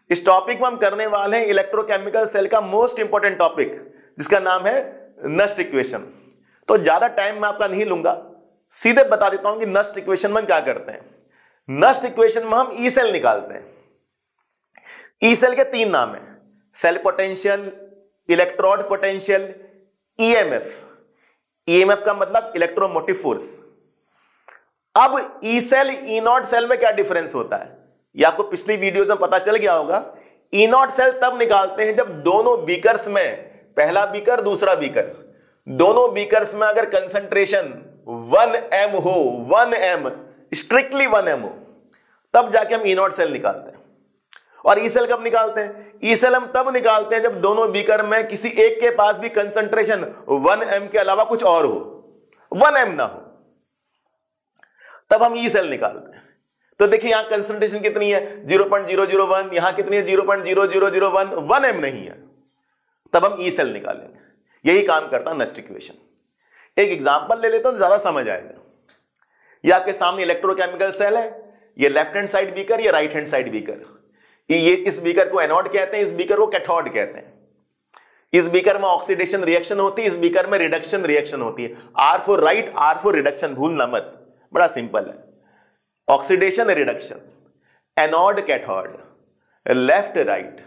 इस टॉपिक में हम करने वाले हैं इलेक्ट्रोकेमिकल सेल का मोस्ट इंपॉर्टेंट टॉपिक, जिसका नाम है नस्ट इक्वेशन। तो ज्यादा टाइम मैं आपका नहीं लूंगा, सीधे बता देता हूं कि नस्ट इक्वेशन में हम क्या करते हैं। नस्ट इक्वेशन में हम ई सेल निकालते हैं। ई सेल के तीन नाम है, cell potential, electrode potential, EMF. EMF का मतलब इलेक्ट्रोमोटिव फोर्स। अब E cell E not cell में क्या डिफरेंस होता है, ये आपको पिछली वीडियोस में पता चल गया होगा। ई नॉट सेल तब निकालते हैं जब दोनों बीकर्स में, पहला बीकर दूसरा बीकर, दोनों बीकर्स में अगर कंसंट्रेशन 1m हो, 1m, स्ट्रिक्टली 1m हो, तब जाके हम ई नॉट सेल निकालते हैं। और ई सेल कब निकालते हैं? ई सेल हम तब निकालते हैं जब दोनों बीकर में किसी एक के पास भी कंसंट्रेशन 1m के अलावा कुछ और हो, 1m ना हो, तब हम ई सेल निकालते हैं। तो देखिए यहां कंसंट्रेशन कितनी है, 0.001, यहां कितनी है 0.0001, 1m नहीं है, तब हम ई सेल निकालेंगे। यही काम करता है नस्ट इक्वेशन। एक एग्जांपल ले लेता हूं तो ज्यादा समझ आएगा। ये आपके सामने इलेक्ट्रोकेमिकल सेल है, ये लेफ्ट हैंड साइड बीकर, ये राइट हैंड साइड बीकर। ये इस बीकर को एनोड कहते हैं, इस बीकर को कैथोड कहते हैं। इस बीकर में ऑक्सीडेशन रिएक्शन होती है, इस बीकर में रिडक्शन रिएक्शन होती है। R for right, R for reduction, भूलना मत, बड़ा सिंपल है। Oxidation reduction, anode cathode, left right.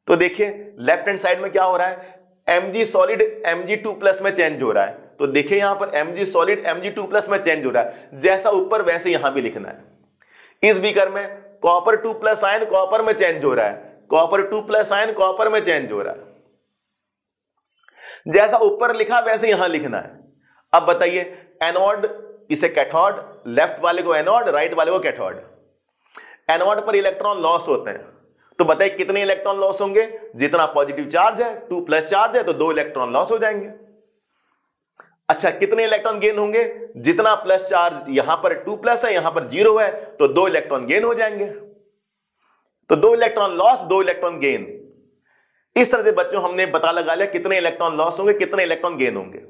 तो देखिए लेफ्ट हैंड साइड में क्या हो रहा है, Mg सॉलिड Mg2+ में चेंज हो रहा है। तो देखिए यहां पर Mg सॉलिड Mg2+ में चेंज हो रहा है, जैसा ऊपर वैसे यहां भी लिखना है। इस बीकर में कॉपर 2+ आयन कॉपर में चेंज हो रहा है, कॉपर 2+ आयन कॉपर में चेंज हो रहा है, जैसा ऊपर लिखा वैसे यहां लिखना है। अब बताइए, एनोड इसे कैथोड, लेफ्ट वाले को एनोड, राइट वाले को कैथोड। एनोड पर इलेक्ट्रॉन लॉस होते हैं, तो बताइए कितने इलेक्ट्रॉन लॉस होंगे, जितना पॉजिटिव चार्ज है, 2+ चार्ज है तो 2 इलेक्ट्रॉन लॉस हो जाएंगे। अच्छा, कितने इलेक्ट्रॉन गेन होंगे, जितना प्लस चार्ज, यहां पर 2+ है, यहां पर 0 है, तो 2 इलेक्ट्रॉन गेन हो जाएंगे। तो 2 इलेक्ट्रॉन लॉस, 2 इलेक्ट्रॉन गेन। इस तरह से बच्चों हमने पता लगा लिया कितने इलेक्ट्रॉन लॉस होंगे, कितने इलेक्ट्रॉन गेन होंगे।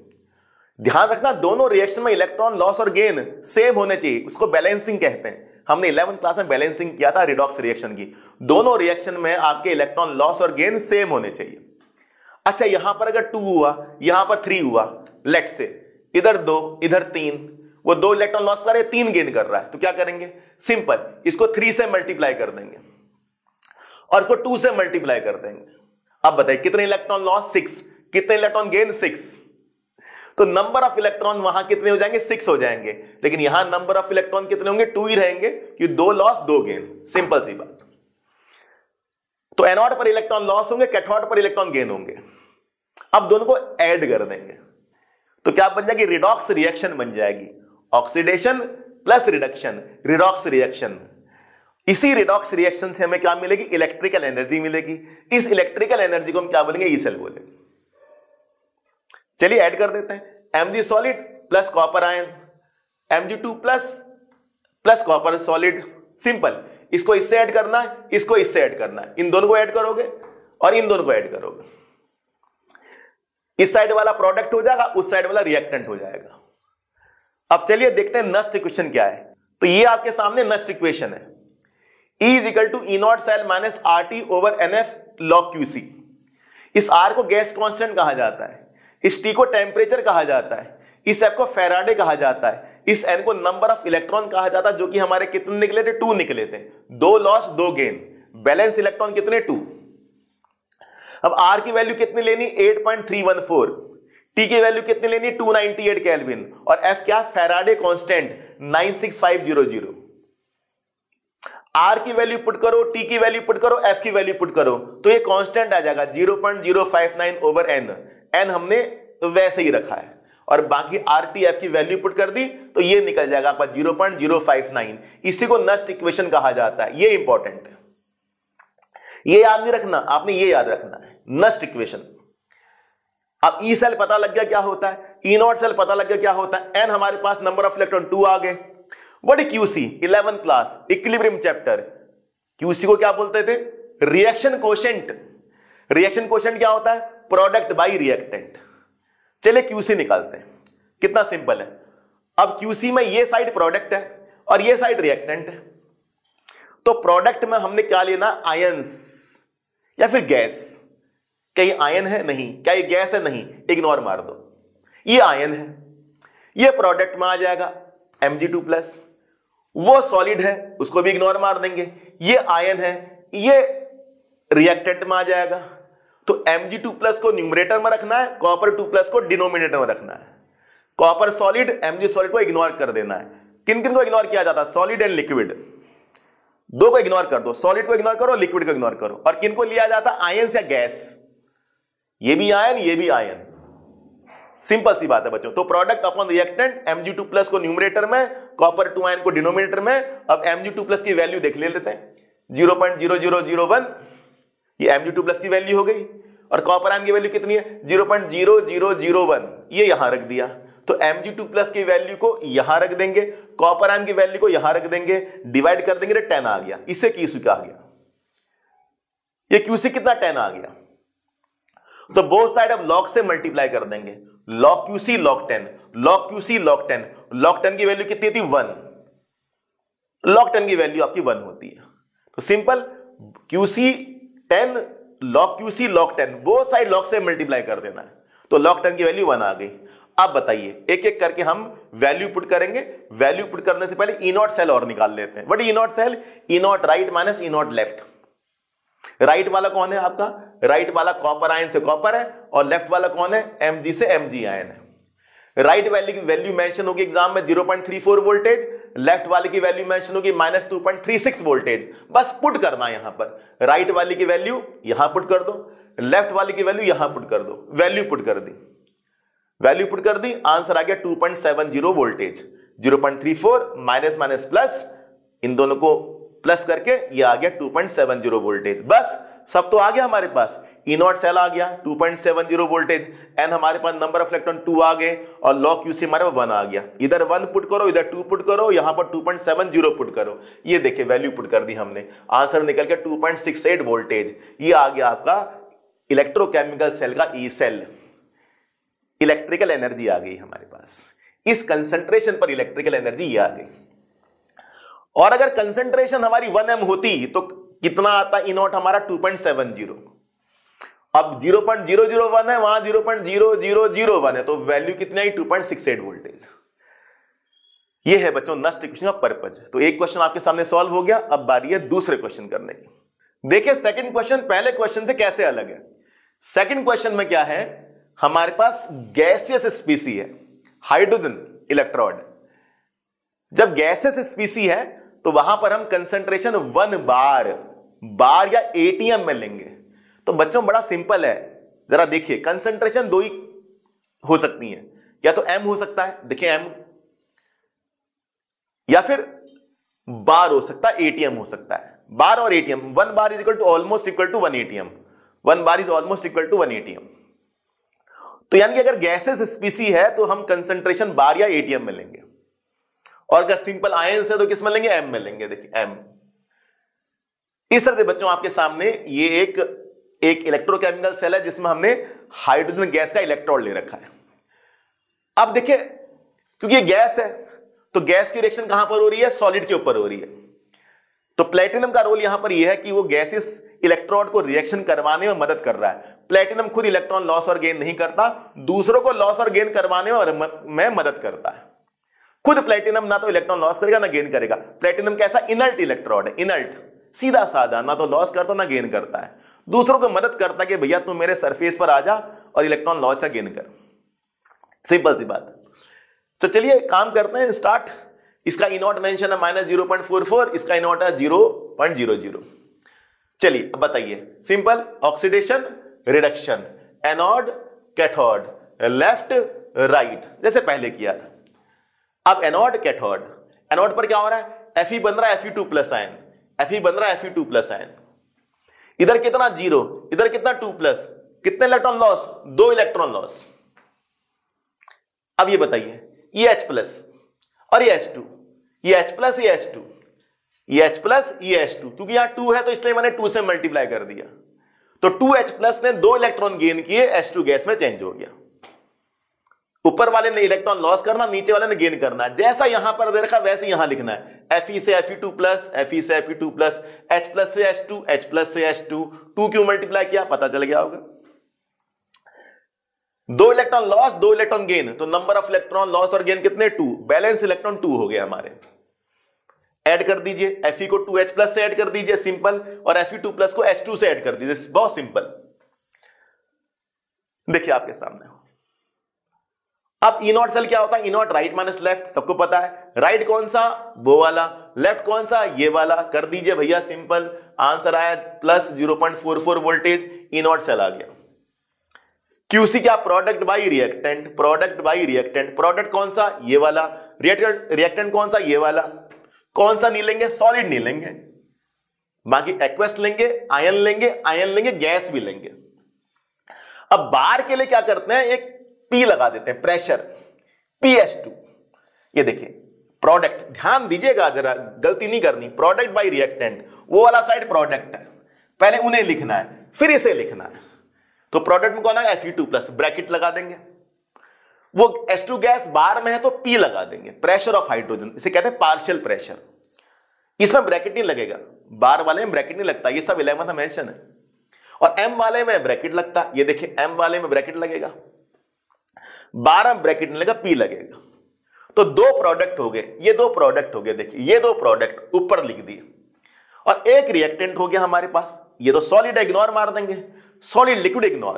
ध्यान रखना, दोनों रिएक्शन में इलेक्ट्रॉन लॉस और गेन सेम होने चाहिए, उसको बैलेंसिंग कहते हैं। हमने 11th क्लास में बैलेंसिंग किया था रिडॉक्स रिएक्शन की। दोनों रिएक्शन में आपके इलेक्ट्रॉन लॉस और गेन सेम होने चाहिए। अच्छा, यहां पर अगर 2 हुआ, यहां पर 3 हुआ, लेट्स से इधर 2 इधर 3, वो 2 इलेक्ट्रॉन लॉस कर रहे हैं, 3 गेन कर रहा है, तो क्या करेंगे, सिंपल, इसको 3 से मल्टीप्लाई कर देंगे और इसको 2 से मल्टीप्लाई कर देंगे। अब बताइए कितने इलेक्ट्रॉन लॉस, 6, कितने इलेक्ट्रॉन गेन, 6। तो नंबर ऑफ इलेक्ट्रॉन वहां कितने हो जाएंगे, 6 हो जाएंगे, लेकिन यहां नंबर ऑफ इलेक्ट्रॉन कितने होंगे, 2 ही रहेंगे, कि 2 लॉस 2 गेन, सिंपल सी बात। तो एनोड पर इलेक्ट्रॉन लॉस होंगे, कैथोड पर इलेक्ट्रॉन गेन होंगे। अब दोनों को ऐड कर देंगे तो क्या बन जाएगी, रिडॉक्स रिएक्शन बन जाएगी। Oxidation plus reduction, redox reaction. इसी रिडॉक्स रिएक्शन से हमें क्या मिलेगी, इलेक्ट्रिकल एनर्जी मिलेगी। इस इलेक्ट्रिकल एनर्जी को हम क्या बोलेंगे, ई सेल बोलेंगे। चलिए ऐड कर देते हैं, Mg solid plus copper ion, Mg2+ copper solid, simple. इसको इससे ऐड करना है, इसको इससे ऐड करना है, इन दोनों को ऐड करोगे और इन दोनों को ऐड करोगे, इस साइड वाला प्रोडक्ट हो जाएगा, उस साइड वाला रिएक्टेंट हो जाएगा। अब चलिए देखते हैं नस्ट इक्वेशन क्या है। तो ये आपके सामने नस्ट इक्वेशन है, E is equal to E not cell minus RT over NF log QC। इस R को गैस कांस्टेंट कहा जाता है, इस T को टेम्परेचर कहा जाता है, इस F को फैराडे कहा जाता है, इस N को नंबर ऑफ इलेक्ट्रॉन कहा जाता है, जो कि हमारे कितने निकले थे, 2 निकले थे। 2 लॉस 2 गेन, बैलेंस इलेक्ट्रॉन कितने, 2। अब R की वैल्यू कितनी लेनी, 8.314, T की वैल्यू कितनी लेनी, 298 केल्विन, और F क्या, फैराडे कांस्टेंट 96500। R की वैल्यू पुट करो, T की वैल्यू पुट करो, F की वैल्यू पुट करो, तो ये कांस्टेंट आ जाएगा 0.059 ओवर N। N हमने वैसे ही रखा है, और बाकी RT F की वैल्यू पुट कर दी तो ये निकल जाएगा आपका 0.059। इसी को नस्ट इक्वेशन कहा जाता है, ये इंपॉर्टेंट है, ये याद नहीं रखना, आपने ये याद रखना है, नस्ट इक्वेशन। अब ई सेल पता लग गया क्या होता है, ई नॉट सेल पता लग गया क्या होता है, एन हमारे पास नंबर ऑफ इलेक्ट्रॉन 2 आ गए। What is QC, 11th class equilibrium chapter. QC को क्या बोलते थे, रिएक्शन कोशेंट। रिएक्शन कोशेंट क्या होता है, प्रोडक्ट बाय रिएक्टेंट। चलिए क्यूसी निकालते हैं, कितना सिंपल है। अब क्यूसी में ये साइड प्रोडक्ट है और ये साइड रिएक्टेंट है, तो प्रोडक्ट में हमने क्या लेना, आयंस या फिर गैस। क्या ये आयन है? नहीं। क्या ये गैस है? नहीं। इग्नोर मार दो। ये आयन है, ये प्रोडक्ट में आ जाएगा Mg2+। वो सॉलिड है, उसको भी इग्नोर मार देंगे। ये आयन है, ये रिएक्टेंट में आ जाएगा। तो Mg2+ को न्यूमरेटर में रखना है, कॉपर 2+ को डिनोमिनेटर में रखना है। कॉपर सॉलिड, Mg सॉलिड को इग्नोर कर देना है। किन किन को इग्नोर किया जाता है? Solid and liquid. दो को इग्नोर कर दो, सॉलिड को इग्नोर करो, लिक्विड को इग्नोर करो। और किन को लिया जाता है? आयन या गैस। ये भी आयन, ये भी आयन। सिंपल सी बात है बच्चों। तो प्रोडक्ट अपॉन रिएक्टेंट, Mg2+ को न्यूमरेटर में, कॉपर 2 आयन को डिनोमिनेटर में। अब Mg2+ की वैल्यू देख लेते हैं, 0.0001। ये Mg2+ की वैल्यू हो गई। और कॉपर आयन की वैल्यू कितनी है? 0.0001। ये यहां रख दिया। तो Mg2+ की वैल्यू को यहां रख देंगे, कॉपर आयन की वैल्यू को यहां रख देंगे, डिवाइड कर देंगे तो 10 आ गया। इससे QC का आ गया। ये QC कितना? 10 आ गया। तो बोथ साइड अब log से मल्टीप्लाई कर देंगे, log QC log 10, log QC log 10। log 10 की वैल्यू कितनी थी? 1। log 10 की वैल्यू आपकी 1 होती है। तो simple, QC 10 log QC log 10, both side log से मल्टीप्लाई कर देना है। तो log 10 की वैल्यू 1 आ गई। अब बताइए, एक एक करके हम वैल्यू पुट करेंगे। वैल्यू पुट करने से पहले E0 सेल और निकाल लेते हैं। What is E0 cell? E0 right minus E0 left. Right वाला कौन है आपका? राइट वाला कॉपर आयन से कॉपर है, और लेफ्ट वाला कौन है? Mg से Mg आयन है। राइट वाले की वैल्यू मेंशन होगी एग्जाम में 0.34 वोल्टेज, लेफ्ट वाले की वैल्यू मेंशन होगी -2.36 वोल्टेज। बस पुट करना है यहां पर। राइट वाले की वैल्यू यहां पुट कर दो, लेफ्ट वाले की वैल्यू यहां पुट कर दो। वैल्यू पुट कर दी, वैल्यू पुट कर दी, आंसर आ गया 2.70 वोल्टेज। 0.34 माइनस माइनस प्लस, इन दोनों को प्लस करके ये आ गया 2.70 वोल्टेज। बस सब तो आ गया हमारे पास। E0 सेल आ गया 2.70 वोल्टेज, एन हमारे पास नंबर ऑफ इलेक्ट्रॉन 2 आ गए, और log QC हमारे पास 1 आ गया। इधर 1 पुट करो, इधर 2 पुट करो, यहां पर 2.70 पुट करो। ये देखिए वैल्यू पुट कर दी हमने, आंसर निकल गया 2.68 वोल्टेज। ये आ गया आपका इलेक्ट्रोकेमिकल सेल का ई सेल। इलेक्ट्रिकल एनर्जी आ गई हमारे पास, इस कंसंट्रेशन पर इलेक्ट्रिकल एनर्जी ये आ गई। और अगर कंसंट्रेशन हमारी 1m होती तो कितना आता? E0 हमारा 2.70। अब 0.001 है, वहां 0.0001 है, तो वैल्यू कितनी आई? 2.68 वोल्टेज। ये है बच्चों नस्ट इक्वेशन का पर्पज। तो एक क्वेश्चन आपके सामने सॉल्व हो गया। अब बारी है दूसरे क्वेश्चन करने की। देखिए सेकंड क्वेश्चन पहले क्वेश्चन से कैसे अलग है। सेकंड क्वेश्चन में क्या है? हमारे पास गैसियस स्पीसी है, हाइड्रोजन इलेक्ट्रोड। जब गैसियस स्पीसी है तो वहां पर हम कंसंट्रेशन 1 बार या ATM में लेंगे। तो बच्चों बड़ा सिंपल है, जरा देखिए कंसंट्रेशन 2 ही हो सकती है, या तो M हो सकता है, देखिए M, या फिर बार हो सकता है, ATM हो सकता है। बार और ATM, 1 bar is equal to almost equal to 1 ATM। 1 bar is almost equal to 1 ATM। तो यानी कि अगर गैसेस स्पीसी है तो हम कंसंट्रेशन बार या ATM में लेंगे, और अगर सिंपल आयंस है तो किस में लेंगे? M में लेंगे। देखिए M। इस तरह से बच्चों आपके सामने ये एक इलेक्ट्रोकेमिकल सेल है जिसमें हमने हाइड्रोजन गैस का इलेक्ट्रोड ले रखा है। अब देखिए क्योंकि ये गैस है तो गैस की रिएक्शन कहां पर हो रही है? सॉलिड के ऊपर हो रही है। तो प्लेटिनम का रोल यहां पर यह है कि वो गैसेस इलेक्ट्रोड को रिएक्शन करवाने में मदद कर रहा है। प्लेटिनम खुद इलेक्ट्रॉन लॉस और गेन नहीं करता, दूसरों को लॉस और गेन करवाने में मदद करता है। खुद प्लेटिनम ना तो इलेक्ट्रॉन लॉस करेगा ना गेन करेगा। प्लेटिनम कैसा? इनर्ट इलेक्ट्रोड है, इनर्ट, सीधा साधा, ना तो लॉस करता ना गेन करता है। दूसरों को मदद करता है कि भैया तू मेरे सरफेस पर आ जा और इलेक्ट्रॉन लॉस या गेन कर। सिंपल सी बात। तो चलिए काम करते हैं, स्टार्ट। इसका E0 मेंशन है -0.44, इसका E0 है 0.00। चलिए अब बताइए, simple oxidation reduction, anode cathode, left right, जैसे पहले किया था। अब एनोड कैथोड, एनोड पर क्या हो रहा है? Fe बन रहा है Fe2+ आयन, Fe बन रहा है Fe2+ आयन। इधर कितना 0, इधर कितना 2+, कितने इलेक्ट्रॉन लॉस? 2 electron loss. अब ये बताइए, ये H+ और ये H2, ये H+, ये H2, ये H+, ये H2, क्योंकि यहां 2 है तो इसलिए मैंने 2 से मल्टीप्लाई कर दिया। तो 2H+ ने 2 इलेक्ट्रॉन गेन किए, H2 गैस में चेंज हो गया। ऊपर वाले ने इलेक्ट्रॉन लॉस करना, नीचे वाले ने गेन करना है। जैसा यहां पर दे रखा वैसे यहां लिखना है, Fe से Fe2 प्लस, Fe से Fe2 प्लस, H प्लस से H2, H प्लस से H2, 2 क्यों मल्टीप्लाई किया पता चल गया होगा। 2 इलेक्ट्रॉन लॉस 2 इलेक्ट्रॉन गेन, तो नंबर ऑफ इलेक्ट्रॉन लॉस और गेन कितने 2, बैलेंस इलेक्ट्रॉन 2 हो गए हमारे। ऐड कर दीजिए, Fe को 2H प्लस से ऐड कर दीजिए सिंपल, और Fe2 प्लस को H2 से ऐड कर दीजिए, बहुत सिंपल। देखिए आपके सामने। अब ई नॉट सेल क्या होता है, ई नॉट राइट माइनस लेफ्ट, सबको पता है। राइट कौन सा, वो वाला, लेफ्ट कौन सा, ये वाला। कर दीजिए भैया सिंपल, आंसर आया plus 0.44 voltage, E not cell आ गया। क्यूसी क्या, product by reactant, product by reactant. Product कौन सा, ये वाला, रिएक्टेंट कौन सा, ये वाला। कौन सा नहीं लेंगे, सॉलिड नहीं लेंगे, बाकी एक्वस लेंगे, आयन लेंगे, गैस भी लेंगे। अब बार के लिए क्या करते हैं, एक P लगा देते हैं, प्रेशर, PS2। ये देखिए प्रोडक्ट, ध्यान दीजिएगा जरा, गलती नहीं करनी। प्रोडक्ट बाई रिएक्टेंट, वो वाला साइड प्रोडक्ट है, पहले उन्हें लिखना है फिर इसे लिखना है। तो प्रोडक्ट में कौन है, Fe2 प्लस, ब्रैकेट लगा देंगे। वो H2 गैस बार में है तो P लगा देंगे, प्रेशर ऑफ हाइड्रोजन, इसे कहते हैं पार्शियल प्रेशर। इसमें ब्रैकेट नहीं लगेगा, बार वाले में ब्रैकेट नहीं लगता, ये सब 11th मेंशन है। और M वाले में ब्रैकेट लगता है, ये देखिए M वाले में ब्रैकेट लगेगा, 12 ब्रैकेट नहीं लगेगा, P लगेगा। तो 2 प्रोडक्ट हो गए, ये 2 प्रोडक्ट हो गए, देखिए ये 2 प्रोडक्ट ऊपर लिख दिए, और एक रिएक्टेंट हो गया हमारे पास। ये तो सॉलिड इग्नोर मार देंगे, सॉलिड लिक्विड इग्नोर,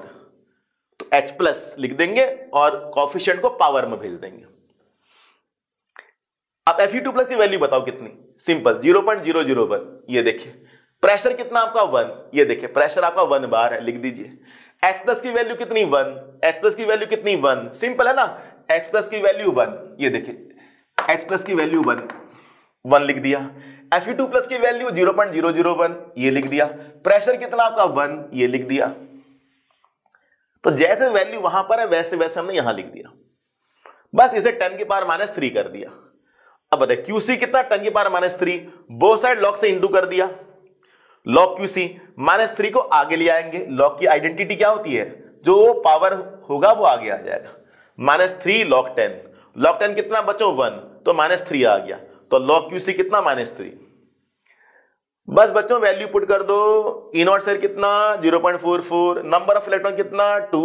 तो H प्लस लिख देंगे और कोफिशिएंट को पावर में भेज देंगे। अब Fe2 प्लस की वैल्यू बताओ कितनी, सिंपल 0.001। ये देखिए प्रेशर कितना आपका 1, ये देखिए प्रेशर आपका 1 बार है, लिख दीजिए। H प्लस की वैल्यू कितनी 1, H प्लस की वैल्यू कितनी 1, सिंपल है ना। H प्लस की वैल्यू 1, ये देखिए H प्लस की वैल्यू 1 लिख दिया। Fe2 प्लस की वैल्यू 0.001, ये लिख दिया। प्रेशर कितना आपका 1, ये लिख दिया। तो जैसे वैल्यू वहां पर है वैसे वैसे हमने यहां लिख दिया, बस इसे 10 की पावर -3 कर दिया। अब बताइए QC कितना, 10 की पावर -3, बोथ साइड लॉग से इंटू कर दिया। लॉग QC -3 को आगे ले आएंगे, लॉग की आइडेंटिटी क्या होती है, जो पावर होगा वो आगे आ जाएगा। -3 log 10, log 10 कितना बच्चों 1, तो -3 आ गया, तो log QC कितना -3। बस बच्चों वैल्यू पुट कर दो, ई नॉट सेल कितना 0.44, नंबर ऑफ इलेक्ट्रॉन कितना 2,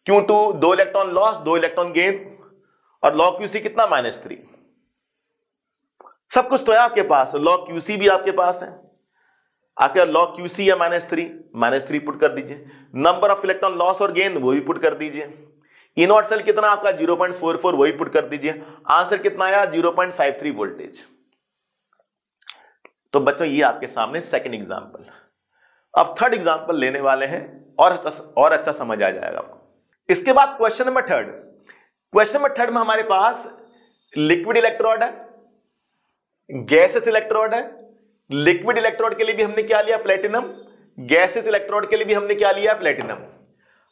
क्यों 2, 2 इलेक्ट्रॉन लॉस 2 इलेक्ट्रॉन गेन, और log QC कितना -3। सब कुछ तो है आपके पास, log QC भी आपके पास है, आपके log QC है -3 पुट कर दीजिए। नंबर ऑफ इलेक्ट्रॉन लॉस और गेन वो भी पुट कर दीजिए। ई नॉट सेल कितना आपका 0.44, वही पुट कर दीजिए। आंसर कितना आया 0.53 वोल्टेज। तो बच्चों ये आपके सामने सेकंड एग्जांपल। अब थर्ड एग्जांपल लेने वाले हैं और अच्छा समझ आ जाएगा आपको। इसके बाद question number third. Question number third में हमारे पास लिक्विड इलेक्ट्रोड है, गैसेस इलेक्ट्रोड है। लिक्विड इलेक्ट्रोड के लिए भी हमने क्या लिया, प्लेटिनम। गैसेस इलेक्ट्रोड के लिए भी हमने क्या लिया, प्लेटिनम।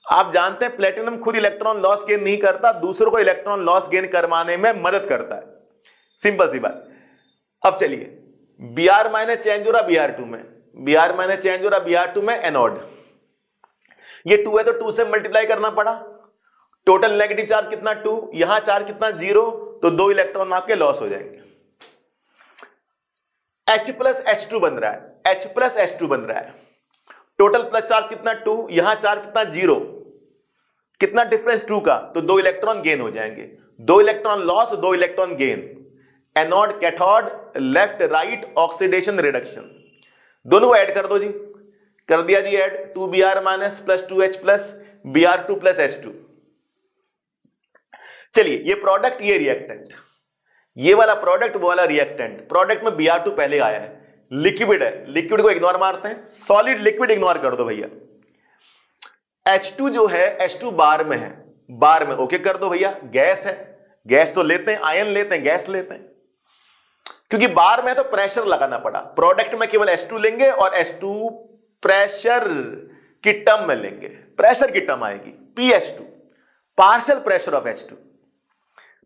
आप जानते हैं प्लेटिनम खुद इलेक्ट्रॉन लॉस गेन नहीं करता, दूसरों को इलेक्ट्रॉन लॉस गेन करवाने में मदद करता है, सिंपल सी बात। अब चलिए Br माइनस चेंज हो रहा Br2 में, Br माइनस चेंज हो रहा Br2 में एनोड। ये 2 है तो 2 से मल्टीप्लाई करना पड़ा। टोटल नेगेटिव चार्ज कितना 2, यहां चार्ज कितना 0, तो 2 इलेक्ट्रॉन आपके लॉस हो जाएंगे। H प्लस H2 बन रहा है, H प्लस H2 बन रहा है। टोटल प्लस चार्ज कितना 2, यहां चार्ज कितना 0, कितना डिफरेंस 2 का, तो 2 इलेक्ट्रॉन गेन हो जाएंगे। 2 electron loss 2 electron gain. Anode cathode left right oxidation reduction, दोनों को ऐड कर दो जी। कर दिया जी add, 2Br minus plus 2H plus Br2 plus H2। चलिए ये प्रोडक्ट ये रिएक्टेंट, ये वाला प्रोडक्ट वो वाला रिएक्टेंट। प्रोडक्ट में Br2 पहले आया है, लिक्विड है, लिक्विड को इग्नोर मारते हैं, सॉलिड लिक्विड इग्नोर कर दो भैया। H2 जो है H2 बार में है, बार में ओके कर दो भैया। गैस है, गैस तो लेते हैं, आयन लेते हैं, गैस लेते हैं, क्योंकि बार में तो प्रेशर लगाना पड़ा। प्रोडक्ट में केवल H2 लेंगे और H2 प्रेशर की टर्म में लेंगे, प्रेशर की टर्म आएगी PH2, partial pressure of H2।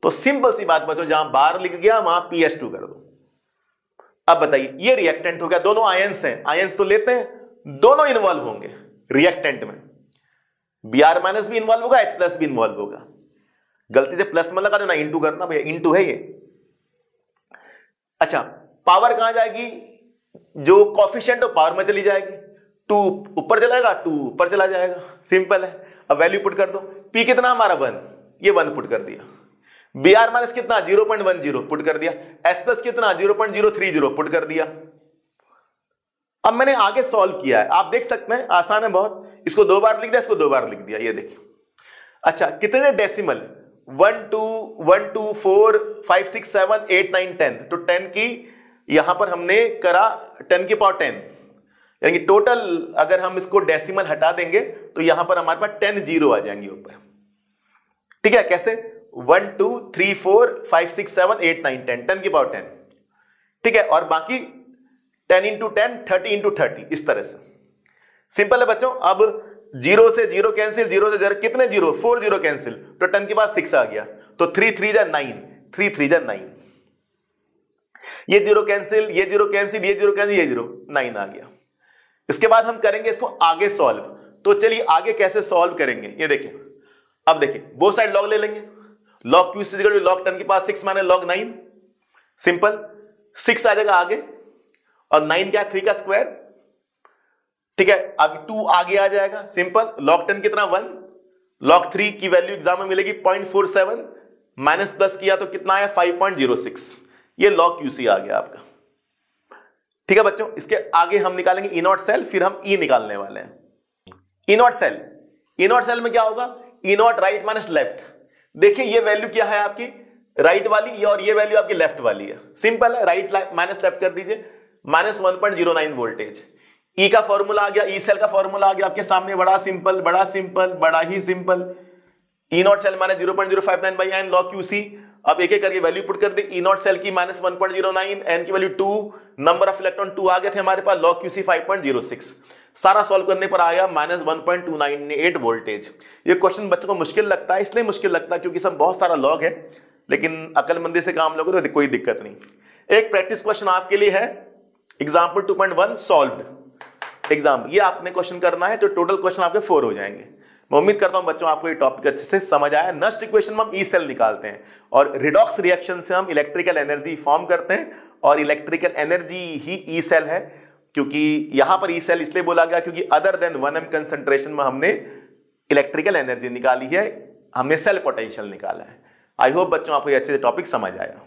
तो सिंपल सी बात बच्चों, जहां बार लिख गया वहां PH2 कर दो। अब बताइए ये रिएक्टेंट हो गया, दोनों आयंस हैं, आयंस तो लेते हैं, दोनों इन्वॉल्व होंगे रिएक्टेंट में। Br माइनस भी इन्वॉल्व होगा, H प्लस भी इन्वॉल्व होगा। गलती से प्लस में लगा देना, इंटू करना भैया, इंटू है ये। अच्छा, पावर कहां जाएगी, जो कॉफिशिएंट हो पावर में चली जाएगी, 2 ऊपर चलाएगा 2 ऊपर चला जाएगा, सिंपल है। अब वैल्यू पुट कर दो, पी कितना हमारा 1, ये 1 पुट कर दिया, बी आर माइनस कितना 0.10 पुट कर दिया, एस प्लस कितना 0.030 पुट कर दिया। अब मैंने आगे सॉल्व किया है, आप देख सकते हैं आसान है बहुत, इसको 2 बार लिख दिया, इसको 2 बार लिख दिया, ये देखिए। अच्छा, कितने डेसिमल, 1 2 1 2 4 5 6 7 8 9 10, तो 10 की यहां पर हमने करा 10 की पावर 10, यानी टोटल अगर हम इसको डेसिमल हटा देंगे तो यहां पर हमारे पास 10 जीरो आ जाएंगे ऊपर। ठीक है, कैसे 1 2 3 4 5 6 7 8 9 10, 10 की पावर 10। ठीक है, और बाकी 10 इंटू 10 30 इंटू 30, इस तरह से सिंपल है बच्चों। अब 0 से 0 कैंसिल, 0 से 0 कितने 0, 4 0 कैंसिल, तो 10 के बाद 6 आ गया, तो 3 3 जा 9, 3 3 जा 9, ये 0 कैंसिल, ये 0 कैंसिल, ये 0 कैंसिल, ये 0, 9 आ गया। इसके बाद हम करेंगे इसको आगे सॉल्व, तो चलिए आगे कैसे सॉल्व करेंगे ये देखिए। अब देखिए बोथ साइड लॉग ले लेंगे, log Q is equal to log 10 के पास 6 माइनस लॉग 9, सिंपल 6 आ जाएगा आगे, और 9 क्या 3 का स्क्वायर। ठीक है, अब 2 आगे आ जाएगा, सिंपल लॉग 10 कितना 1, लॉग 3 की वैल्यू एग्जाम में मिलेगी 0.47, माइनस प्लस किया तो कितना आया 5.06, ये लॉग क्यूसी आ गया आपका। ठीक है बच्चों, इसके आगे हम निकालेंगे ई नॉट सेल, फिर हम ई निकालने वाले हैं। E not cell, E not cell में क्या होगा, E not right minus left. देखिए ये वैल्यू क्या है आपकी राइट वाली, और ये वैल्यू आपकी लेफ्ट वाली है, सिंपल है, राइट माइनस लेफ्ट कर दीजिए, माइनस 1.09 वोल्टेज। ई का फॉर्मूला आ गया, ई सेल का फॉर्मूला आ गया आपके सामने, बड़ा सिंपल बड़ा सिंपल बड़ा ही simple, E not cell minus 0.059 by n log Q C. अब एक एक करके वैल्यू पुट कर दी, ई नॉट सेल की माइनस 1.09, एन की वैल्यू 2, नंबर ऑफ इलेक्ट्रॉन 2 आ गए थे हमारे पास, लॉग क्यूसी 5.06, सारा सॉल्व करने पर आया माइनस 1.298 वोल्टेज। ये क्वेश्चन बच्चों को मुश्किल लगता है, इसलिए मुश्किल लगता है क्योंकि सब बहुत सारा लॉग है, लेकिन अकलमंदी से काम लोगे तो कोई दिक्कत नहीं। एक प्रैक्टिस क्वेश्चन आपके लिए है, एग्जाम्पल 2.1 सॉल्व्ड एग्जाम, ये आपने क्वेश्चन करना है, तो टोटल क्वेश्चन आपके 4 हो जाएंगे। मैं उम्मीद करता हूं बच्चों आपको ये टॉपिक अच्छे से समझ आया। नस्ट इक्वेशन में हम ई सेल निकालते हैं, और रिडॉक्स रिएक्शन से हम इलेक्ट्रिकल एनर्जी फॉर्म करते हैं, और इलेक्ट्रिकल एनर्जी ही ई सेल है, क्योंकि यहां पर ई सेल इसलिए बोला गया क्योंकि अदर देन 1m कंसंट्रेशन में हमने इलेक्ट्रिकल एनर्जी निकाली है, हमने सेल पोटेंशियल निकाला है। आई होप बच्चों आपको ये अच्छे से टॉपिक समझ आया।